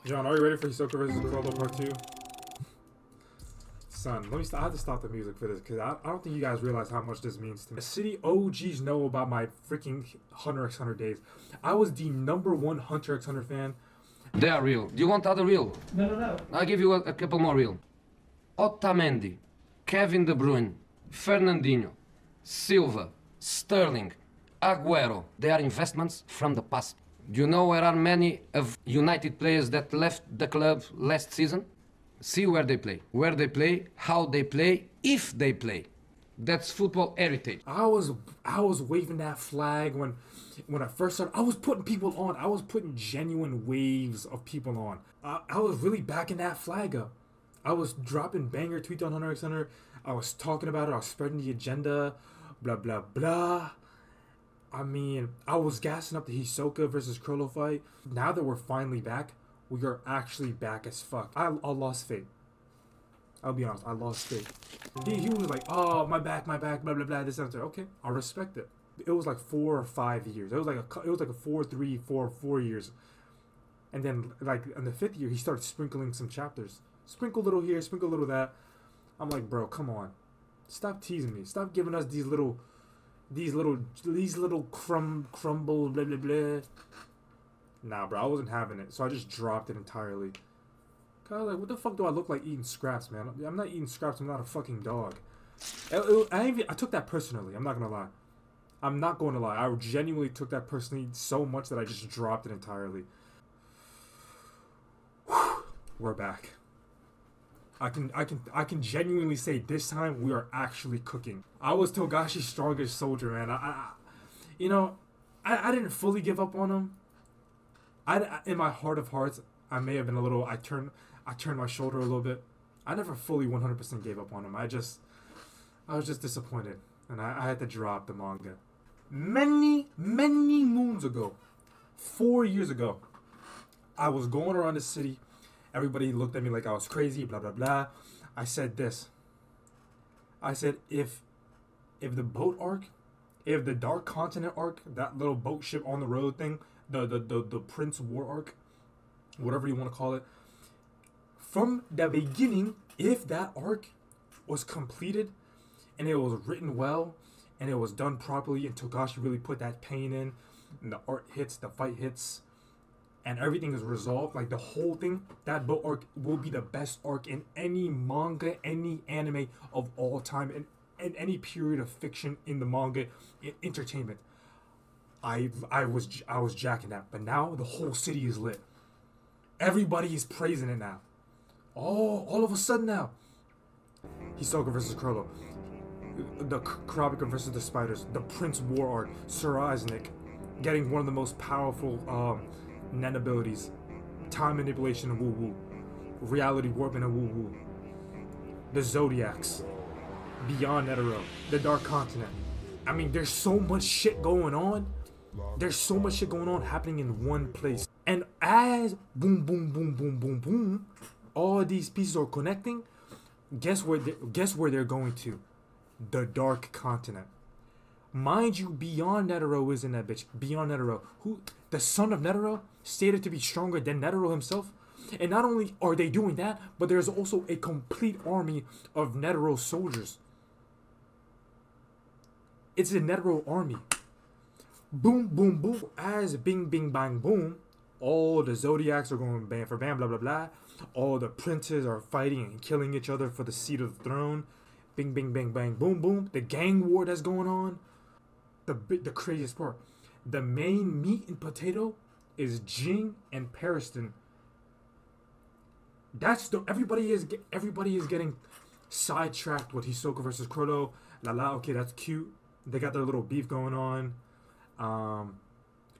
John, are you ready for Hisoka vs. Kuroda Part 2? Son, let me stop. I have to stop the music for this because I don't think you guys realize how much this means to me. The city OGs know about my freaking Hunter x Hunter days. I was the #1 Hunter x Hunter fan. They are real. Do you want other real? No. I'll give you a couple more real. Otamendi, Kevin De Bruyne, Fernandinho, Silva, Sterling, Aguero. They are investments from the past. Do you know where are many of United players that left the club last season? See where they play, how they play, if they play. That's football heritage. I was waving that flag when I first started. I was putting people on. I was putting genuine waves of people on. I was really backing that flag up. I was dropping banger tweets on Hunter x Hunter. I was talking about it. I was spreading the agenda. Blah blah blah. I mean, I was gassing up the Hisoka versus Kurolo fight. Now that we're finally back, we are actually back as fuck. I lost faith. I'll be honest, I lost faith. He was like, oh, my back, blah, blah, blah, this and that. Okay, I respect it. It was like 4 or 5 years. It was like a 4 years. And then, like, in the 5th year, he started sprinkling some chapters. Sprinkle a little here, sprinkle a little that. I'm like, bro, come on. Stop teasing me. Stop giving us these little crumble, blah, blah, blah. Nah, bro, I wasn't having it. So I just dropped it entirely. Cause I was like, what the fuck do I look like eating scraps, man? I'm not eating scraps. I'm not a fucking dog. I took that personally. I'm not gonna lie. I'm not going to lie. I genuinely took that personally so much that I just dropped it entirely. Whew, we're back. I can genuinely say this time we are actually cooking. I was Togashi's strongest soldier, man. I didn't fully give up on him. In my heart of hearts, I may have been a little. I turned my shoulder a little bit. I never fully 100% gave up on him. I was just disappointed, and I had to drop the manga. Many moons ago, 4 years ago, I was going around the city. Everybody looked at me like I was crazy. Blah blah blah. I said this. I said if the boat arc, if the Dark Continent arc, that little boat ship on the road thing, the Prince War arc, whatever you want to call it, from the beginning, if that arc was completed and it was written well and it was done properly and Togashi really put that pain in and the art hits, the fight hits, and everything is resolved, like the whole thing, that boat arc will be the best arc in any manga, any anime of all time, in any period of fiction in the manga, in entertainment. I was jacking that, but now the whole city is lit. Everybody is praising it now. All of a sudden now, Hisoka versus Kurolo, the Kurapika versus the Spiders, the Prince War arc, Sir Isaac getting one of the most powerful Nen abilities, time manipulation and woo-woo, reality warping and woo-woo, the Zodiacs, Beyond Netero, the Dark Continent. I mean, there's so much shit going on. There's so much shit going on happening in one place. And as boom, boom, boom, boom, boom, boom, all these pieces are connecting, guess where they're going to? The Dark Continent. Mind you, Beyond Netero is in that bitch. Beyond Netero. Who? The son of Netero, stated to be stronger than Netero himself. And not only are they doing that, but there's also a complete army of Netero soldiers. It's a Netero army. Boom, boom, boom. As bing, bing, bang, boom, all the Zodiacs are going bam for bam, blah, blah, blah. All the princes are fighting and killing each other for the seat of the throne. Bing, bing, bang, bang, boom, boom. The gang war that's going on. The craziest part. The main meat and potato is Jing and Pariston. Everybody is getting sidetracked with Hisoka versus Kurolo. La, okay, that's cute. They got their little beef going on.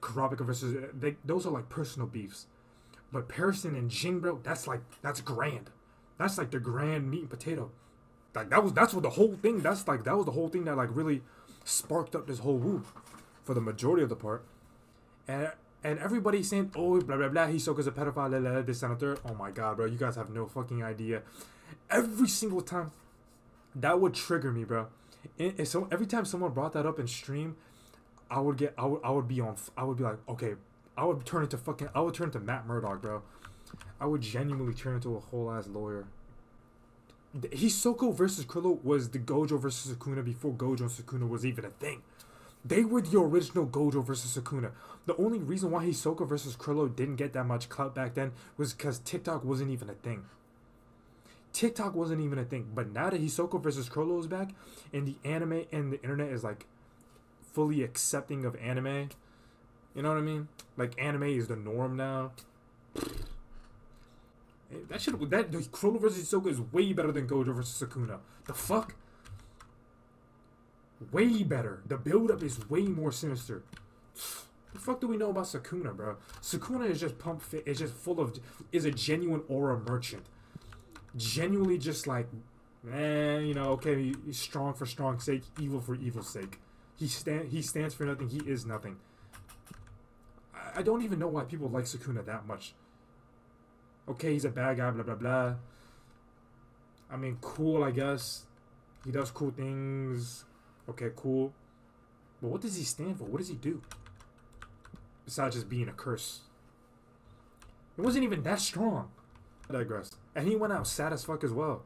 Kurapika versus those are like personal beefs. But Pariston and Jing, bro, that's grand. That's like the grand meat and potato. Like that's what the whole thing. That was the whole thing that like really sparked up this whole woo for the majority of the part. And everybody's saying, oh, blah blah blah, Hisoka's a pedophile, blah, blah, this and a third. Oh my god, bro, you guys have no fucking idea. Every single time that would trigger me, bro. And so every time someone brought that up in stream, I would be like, okay, I would turn into Matt Murdock, bro. I would genuinely turn into a whole ass lawyer. Hisoka versus Krillo was the Gojo versus Sukuna before Gojo and Sukuna was even a thing. They were the original Gojo versus Sukuna. The only reason why Hisoka versus Krillo didn't get that much clout back then was because TikTok wasn't even a thing. TikTok wasn't even a thing. But now that Hisoka versus Krillo is back, and the anime and the internet is like fully accepting of anime, you know what I mean? Like anime is the norm now. The Krillo versus Hisoka is way better than Gojo versus Sukuna. The fuck? Way better. The build-up is way more sinister. The fuck do we know about Sukuna, bro? Sukuna is just pump fit. It's just full of... Is a genuine aura merchant. Genuinely just like... you know, okay, he's strong for strong's sake, evil for evil's sake. He stands for nothing. He is nothing. I don't even know why people like Sukuna that much. Okay, he's a bad guy, blah, blah, blah. I mean, cool, I guess. He does cool things. Okay, cool. But what does he stand for? What does he do? Besides just being a curse. It wasn't even that strong. I digress. And he went out sad as fuck as well.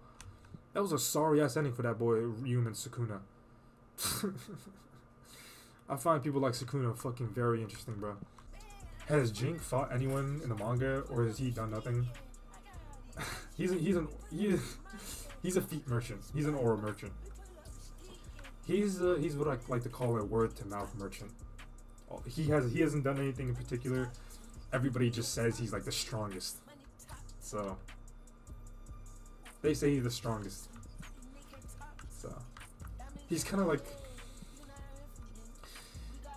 That was a sorry-ass ending for that boy, Human Sukuna. I find people like Sukuna fucking very interesting, bro. Has Jink fought anyone in the manga, or has he done nothing? He's a feet merchant. He's an aura merchant. He's what I like to call a word to mouth merchant. He hasn't done anything in particular. Everybody just says he's like the strongest. So they say he's the strongest. So he's kind of like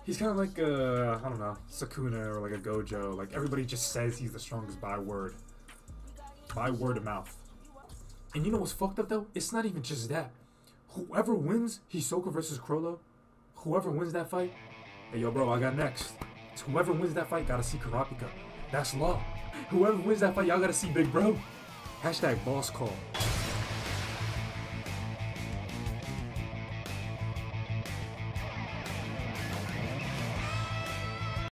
I don't know, Sukuna or like a Gojo. Like everybody just says he's the strongest by word of mouth. And you know what's fucked up though? It's not even just that. Whoever wins Hisoka versus Krillo, whoever wins that fight, hey yo bro, I got next. Whoever wins that fight gotta see Kurapika. That's law. Whoever wins that fight, y'all gotta see Big Bro. Hashtag boss call.